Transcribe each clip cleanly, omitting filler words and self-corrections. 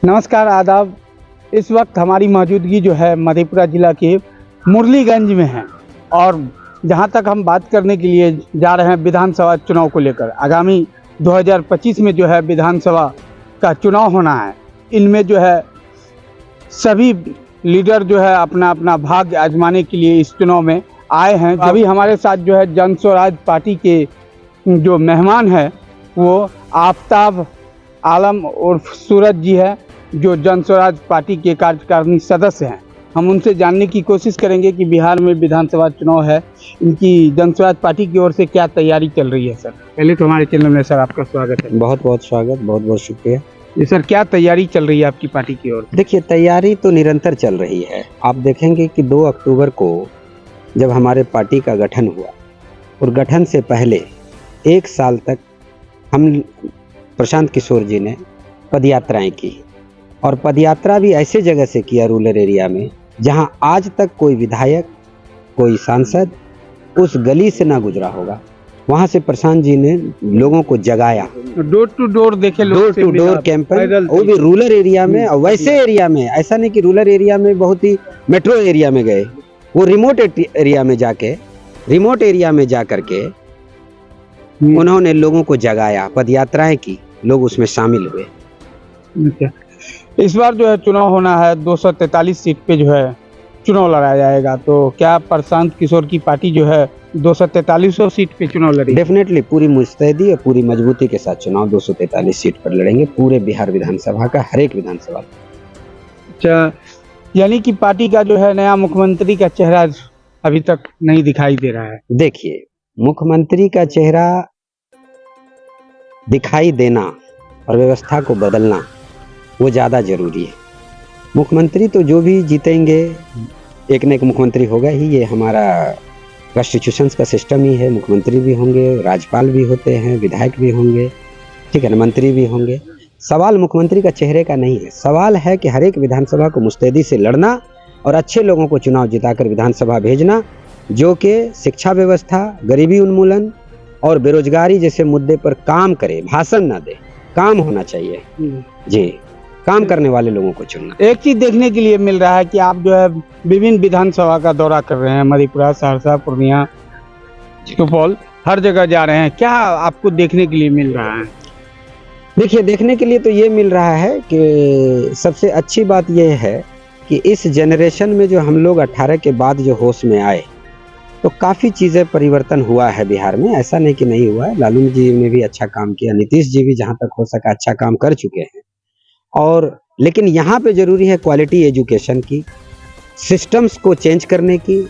नमस्कार, आदाब। इस वक्त हमारी मौजूदगी जो है मधेपुरा ज़िला के मुरलीगंज में है और जहां तक हम बात करने के लिए जा रहे हैं विधानसभा चुनाव को लेकर। आगामी 2025 में जो है विधानसभा का चुनाव होना है। इनमें जो है सभी लीडर जो है अपना अपना भाग्य आजमाने के लिए इस चुनाव में आए हैं। अभी हमारे साथ जो है जन स्वराज पार्टी के जो मेहमान है वो आफ्ताब आलम उर्फ सूरज जी है, जो जन स्वराज पार्टी के कार्यकारिणी सदस्य हैं। हम उनसे जानने की कोशिश करेंगे कि बिहार में विधानसभा चुनाव है, इनकी जन स्वराज पार्टी की ओर से क्या तैयारी चल रही है। सर, पहले तो हमारे चैनल में सर आपका स्वागत है। बहुत बहुत स्वागत, बहुत बहुत शुक्रिया। जी सर, क्या तैयारी चल रही है आपकी पार्टी की ओर? देखिए, तैयारी तो निरंतर चल रही है। आप देखेंगे कि 2 अक्टूबर को जब हमारे पार्टी का गठन हुआ और गठन से पहले 1 साल तक हम प्रशांत किशोर जी ने पदयात्राएं की और पदयात्रा भी ऐसे जगह से किया रूरल एरिया में जहां आज तक कोई विधायक, कोई सांसद उस गली से ना गुजरा होगा। वहां से प्रशांत जी ने लोगों को जगाया, डोर टू डोर देखे, डोर टू डोर कैंपेन, वो भी रूरल एरिया में। और वैसे एरिया में, ऐसा नहीं कि रूरल एरिया में बहुत ही मेट्रो एरिया में गए, वो रिमोट एरिया में जा करके उन्होंने लोगों को जगाया, पदयात्राएं की, लोग उसमें शामिल हुए। इस बार जो है चुनाव होना है, 243 सीट पे जो है चुनाव लड़ाया जाएगा। तो क्या प्रशांत किशोर की पार्टी जो है 243 सीट पे चुनाव लड़ेगी? डेफिनेटली पूरी मुस्तैदी और पूरी मजबूती के साथ चुनाव 243 सीट पर लड़ेंगे, पूरे बिहार विधानसभा का, हर एक विधानसभा। अच्छा, यानी कि पार्टी का जो है नया मुख्यमंत्री का चेहरा अभी तक नहीं दिखाई दे रहा है। देखिए, मुख्यमंत्री का चेहरा दिखाई देना और व्यवस्था को बदलना वो ज़्यादा जरूरी है। मुख्यमंत्री तो जो भी जीतेंगे, एक न एक मुख्यमंत्री होगा ही। ये हमारा कॉन्स्टिट्यूशंस का सिस्टम ही है। मुख्यमंत्री भी होंगे, राज्यपाल भी होते हैं, विधायक भी होंगे, ठीक है ना, मंत्री भी होंगे। सवाल मुख्यमंत्री का चेहरे का नहीं है, सवाल है कि हर एक विधानसभा को मुस्तैदी से लड़ना और अच्छे लोगों को चुनाव जिताकर विधानसभा भेजना, जो कि शिक्षा व्यवस्था, गरीबी उन्मूलन और बेरोजगारी जैसे मुद्दे पर काम करे, भाषण ना दे। काम होना चाहिए जी, काम करने वाले लोगों को चुनना। एक चीज देखने के लिए मिल रहा है कि आप जो है विभिन्न विधानसभा का दौरा कर रहे हैं, मधेपुरा, सहरसा, पूर्णिया, सुपौल, हर जगह जा रहे हैं। क्या आपको देखने के लिए मिल रहा है? देखिए, देखने के लिए तो ये मिल रहा है कि सबसे अच्छी बात यह है कि इस जनरेशन में जो हम लोग 18 के बाद जो होश में आए, तो काफ़ी चीज़ें परिवर्तन हुआ है बिहार में। ऐसा नहीं कि नहीं हुआ है। लालू जी ने भी अच्छा काम किया, नीतीश जी भी जहाँ तक हो सका अच्छा काम कर चुके हैं। और लेकिन यहाँ पे ज़रूरी है क्वालिटी एजुकेशन की, सिस्टम्स को चेंज करने की,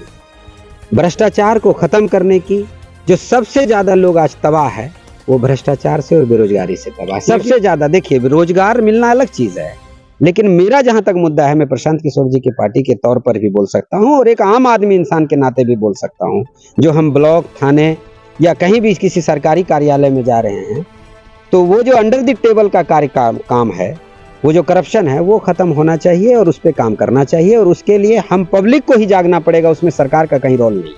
भ्रष्टाचार को ख़त्म करने की। जो सबसे ज़्यादा लोग आज तबाह है वो भ्रष्टाचार से और बेरोजगारी से तबाह सबसे ज़्यादा। देखिए, रोजगार मिलना अलग चीज़ है, लेकिन मेरा जहां तक मुद्दा है, मैं प्रशांत किशोर जी की पार्टी के तौर पर भी बोल सकता हूं और एक आम आदमी इंसान के नाते भी बोल सकता हूं। जो हम ब्लॉक, थाने या कहीं भी किसी सरकारी कार्यालय में जा रहे हैं, तो वो जो अंडर द टेबल का काम है, वो जो करप्शन है, वो खत्म होना चाहिए और उस पर काम करना चाहिए। और उसके लिए हम पब्लिक को ही जागना पड़ेगा, उसमें सरकार का कहीं रोल नहीं।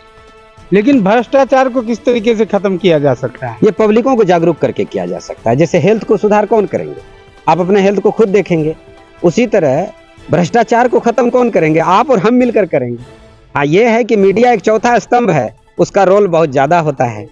लेकिन भ्रष्टाचार को किस तरीके से खत्म किया जा सकता है? ये पब्लिकों को जागरूक करके किया जा सकता है। जैसे हेल्थ को सुधार कौन करेंगे? आप अपने हेल्थ को खुद देखेंगे। उसी तरह भ्रष्टाचार को खत्म कौन करेंगे? आप और हम मिलकर करेंगे। हाँ, ये है कि मीडिया एक चौथा स्तंभ है, उसका रोल बहुत ज्यादा होता है।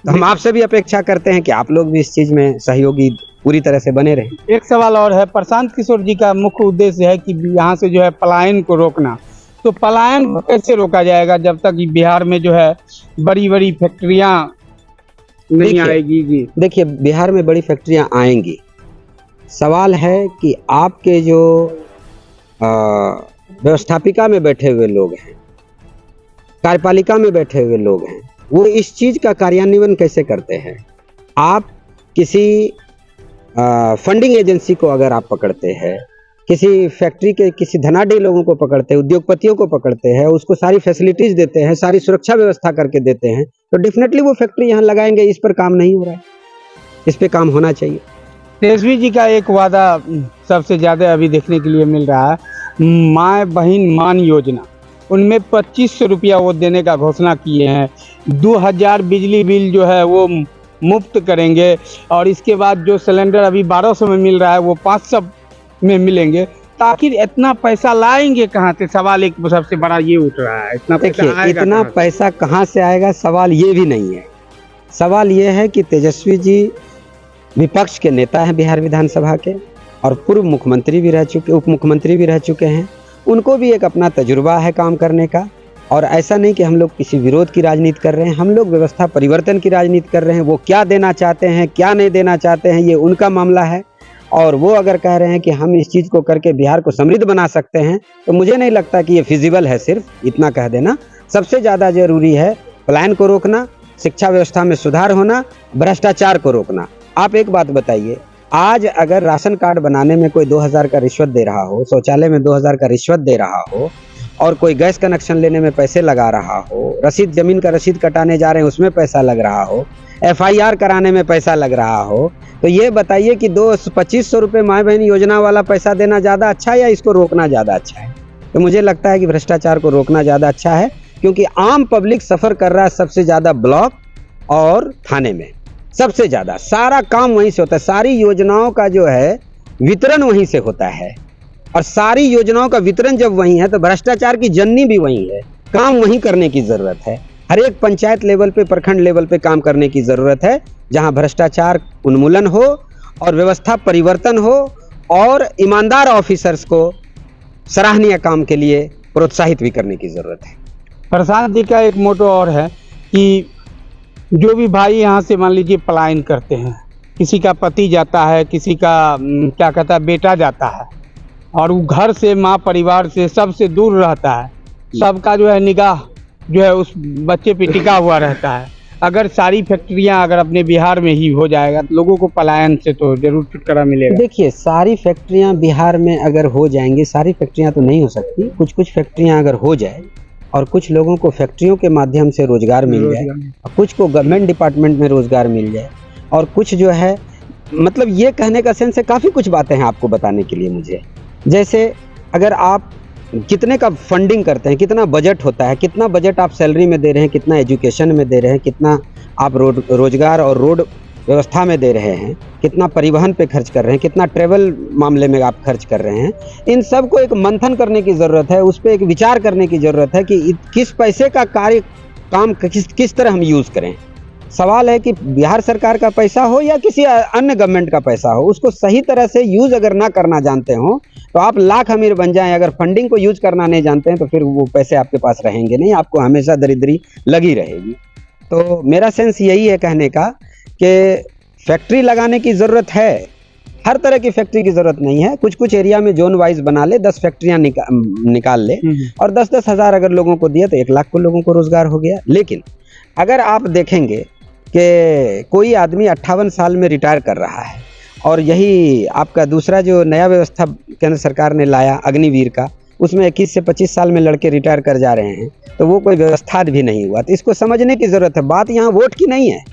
तो हम आपसे भी अपेक्षा करते हैं कि आप लोग भी इस चीज में सहयोगी पूरी तरह से बने रहें। एक सवाल और है, प्रशांत किशोर जी का मुख्य उद्देश्य है कि यहाँ से जो है पलायन को रोकना। तो पलायन को कैसे रोका जाएगा जब तक बिहार में जो है बड़ी बड़ी फैक्ट्रियां नहीं आएगी? देखिए, बिहार में बड़ी फैक्ट्रियां आएंगी। सवाल है कि आपके जो व्यवस्थापिका में बैठे हुए लोग हैं, कार्यपालिका में बैठे हुए लोग हैं, वो इस चीज़ का कार्यान्वयन कैसे करते हैं? आप किसी फंडिंग एजेंसी को अगर आप पकड़ते हैं, किसी फैक्ट्री के किसी धनाढ़ी लोगों को पकड़ते हैं, उद्योगपतियों को पकड़ते हैं, उसको सारी फैसिलिटीज़ देते हैं, सारी सुरक्षा व्यवस्था करके देते हैं, तो डेफिनेटली वो फैक्ट्री यहाँ लगाएंगे। इस पर काम नहीं हो रहा है, इस पर काम होना चाहिए। तेजस्वी जी का एक वादा सबसे ज़्यादा अभी देखने के लिए मिल रहा है, माँ बहन मान योजना। उनमें 2500 रुपया वो देने का घोषणा किए हैं। 2000 बिजली बिल जो है वो मुफ्त करेंगे और इसके बाद जो सिलेंडर अभी 1200 में मिल रहा है वो 500 में मिलेंगे, तो आखिर इतना पैसा लाएंगे कहाँ से? सवाल एक सबसे बड़ा ये उठ रहा है, इतना पैसा देखिए आएगा इतना कहाँ से? पैसा कहाँ से आएगा, सवाल ये भी नहीं है। सवाल ये है कि तेजस्वी जी विपक्ष के नेता हैं बिहार विधानसभा के, और पूर्व मुख्यमंत्री भी रह चुके, उप मुख्यमंत्री भी रह चुके हैं। उनको भी एक अपना तजुर्बा है काम करने का, और ऐसा नहीं कि हम लोग किसी विरोध की राजनीति कर रहे हैं, हम लोग व्यवस्था परिवर्तन की राजनीति कर रहे हैं। वो क्या देना चाहते हैं, क्या नहीं देना चाहते हैं, ये उनका मामला है। और वो अगर कह रहे हैं कि हम इस चीज़ को करके बिहार को समृद्ध बना सकते हैं, तो मुझे नहीं लगता कि ये फिजिबल है सिर्फ इतना कह देना। सबसे ज़्यादा ज़रूरी है पलायन को रोकना, शिक्षा व्यवस्था में सुधार होना, भ्रष्टाचार को रोकना। आप एक बात बताइए, आज अगर राशन कार्ड बनाने में कोई 2000 का रिश्वत दे रहा हो, शौचालय में 2000 का रिश्वत दे रहा हो, और कोई गैस कनेक्शन लेने में पैसे लगा रहा हो, रसीद जमीन का रसीद कटाने जा रहे हैं उसमें पैसा लग रहा हो, FIR कराने में पैसा लग रहा हो, तो ये बताइए कि 2500 रुपये माँ बहन योजना वाला पैसा देना ज़्यादा अच्छा है या इसको रोकना ज़्यादा अच्छा है? तो मुझे लगता है कि भ्रष्टाचार को रोकना ज़्यादा अच्छा है, क्योंकि आम पब्लिक सफ़र कर रहा है सबसे ज़्यादा ब्लॉक और थाने में। सबसे ज़्यादा सारा काम वहीं से होता है, सारी योजनाओं का जो है वितरण वहीं से होता है, और सारी योजनाओं का वितरण जब वहीं है तो भ्रष्टाचार की जननी भी वहीं है। काम वहीं करने की ज़रूरत है, हर एक पंचायत लेवल पे, प्रखंड लेवल पे काम करने की ज़रूरत है, जहां भ्रष्टाचार उन्मूलन हो और व्यवस्था परिवर्तन हो, और ईमानदार ऑफिसर्स को सराहनीय काम के लिए प्रोत्साहित भी करने की ज़रूरत है। प्रशांत जी का एक मोटो और है कि जो भी भाई यहाँ से मान लीजिए पलायन करते हैं, किसी का पति जाता है, किसी का क्या कहता है बेटा जाता है, और वो घर से, माँ परिवार से, सबसे दूर रहता है, सबका जो है निगाह जो है उस बच्चे पे टिका हुआ रहता है। अगर सारी फैक्ट्रियां अगर अपने बिहार में ही हो जाएगा तो लोगों को पलायन से तो जरूर छुटकारा मिलेगा। देखिए सारी फैक्ट्रियां बिहार में अगर हो जाएंगी, सारी फैक्ट्रियां तो नहीं हो सकती, कुछ कुछ फैक्ट्रियां अगर हो जाए और कुछ लोगों को फैक्ट्रियों के माध्यम से रोजगार मिल जाए, कुछ को गवर्नमेंट डिपार्टमेंट में रोजगार मिल जाए, और कुछ जो है, मतलब ये कहने का सेंस है, काफ़ी कुछ बातें हैं आपको बताने के लिए मुझे। जैसे अगर आप कितने का फंडिंग करते हैं, कितना बजट होता है, कितना बजट आप सैलरी में दे रहे हैं, कितना एजुकेशन में दे रहे हैं, कितना आप रोजगार और रोड व्यवस्था में दे रहे हैं, कितना परिवहन पे खर्च कर रहे हैं, कितना ट्रेवल मामले में आप खर्च कर रहे हैं, इन सब को एक मंथन करने की ज़रूरत है, उस पर एक विचार करने की ज़रूरत है कि किस पैसे का काम किस तरह हम यूज़ करें। सवाल है कि बिहार सरकार का पैसा हो या किसी अन्य गवर्नमेंट का पैसा हो, उसको सही तरह से यूज़ अगर ना करना जानते हो तो आप लाख अमीर बन जाएं। अगर फंडिंग को यूज़ करना नहीं जानते हैं तो फिर वो पैसे आपके पास रहेंगे नहीं, आपको हमेशा दरिद्री लगी रहेगी। तो मेरा सेंस यही है कहने का कि फैक्ट्री लगाने की ज़रूरत है, हर तरह की फैक्ट्री की ज़रूरत नहीं है, कुछ कुछ एरिया में जोन वाइज बना ले, 10 फैक्ट्रियाँ निकाल ले, और 10-10 हज़ार अगर लोगों को दिया तो 1 लाख को लोगों को रोज़गार हो गया। लेकिन अगर आप देखेंगे कि कोई आदमी 58 साल में रिटायर कर रहा है, और यही आपका दूसरा जो नया व्यवस्था केंद्र सरकार ने लाया अग्निवीर का, उसमें 21 से 25 साल में लड़के रिटायर कर जा रहे हैं, तो वो कोई व्यवस्था भी नहीं हुआ। तो इसको समझने की ज़रूरत है। बात यहाँ वोट की नहीं है,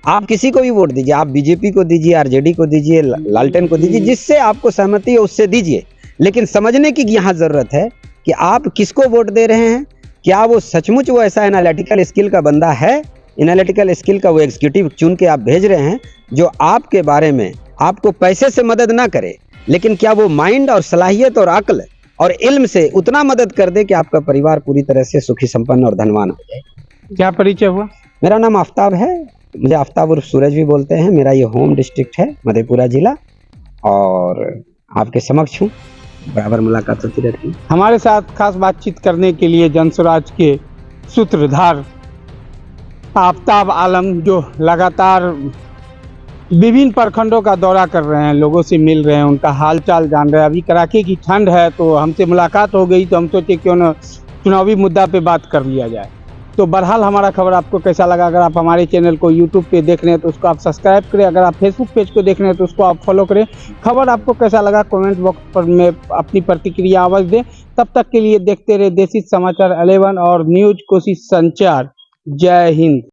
आप किसी को भी वोट दीजिए, आप बीजेपी को दीजिए, आरजेडी को दीजिए, लालटेन को दीजिए, जिससे आपको सहमति है उससे दीजिए, लेकिन समझने की यहाँ ज़रूरत है कि आप किसको वोट दे रहे हैं, क्या वो सचमुच वो ऐसा एनालिटिकल स्किल का बंदा है, एनालिटिकल स्किल का वो एग्जीक्यूटिव चुन के आप भेज रहे हैं जो आपके बारे में आपको पैसे से मदद ना करे, लेकिन क्या वो माइंड और सलाहियत और अक्ल और इल्म से उतना मदद कर दे कि आपका परिवार पूरी तरह से सुखी संपन्न और धनवान हो जाए। क्या परिचय हुआ? मेरा नाम आफ्ताब है, मुझे आफ्ताब उर्फ सूरज भी बोलते हैं। मेरा ये होम डिस्ट्रिक्ट है मधेपुरा जिला, और आपके समक्ष हूँ, बराबर मुलाकात होती रहती है। हमारे साथ खास बातचीत करने के लिए जनस्वराज के सूत्रधार आफ्ताब आलम, जो लगातार विभिन्न प्रखंडों का दौरा कर रहे हैं, लोगों से मिल रहे हैं, उनका हालचाल जान रहे हैं। अभी कड़ाके की ठंड है तो हमसे मुलाकात हो गई, तो हम सोचे क्यों न चुनावी मुद्दा पे बात कर लिया जाए। तो बहरहाल हमारा खबर आपको कैसा लगा? अगर आप हमारे चैनल को यूट्यूब पे देख रहे हैं तो उसको आप सब्सक्राइब करें, अगर आप फेसबुक पेज को देख रहे हैं तो उसको आप फॉलो करें। खबर आपको कैसा लगा कमेंट बॉक्स पर में अपनी प्रतिक्रिया अवश्य दें। तब तक के लिए देखते रहे देसी समाचार 11 और न्यूज कोशिश संचार। जय हिंद।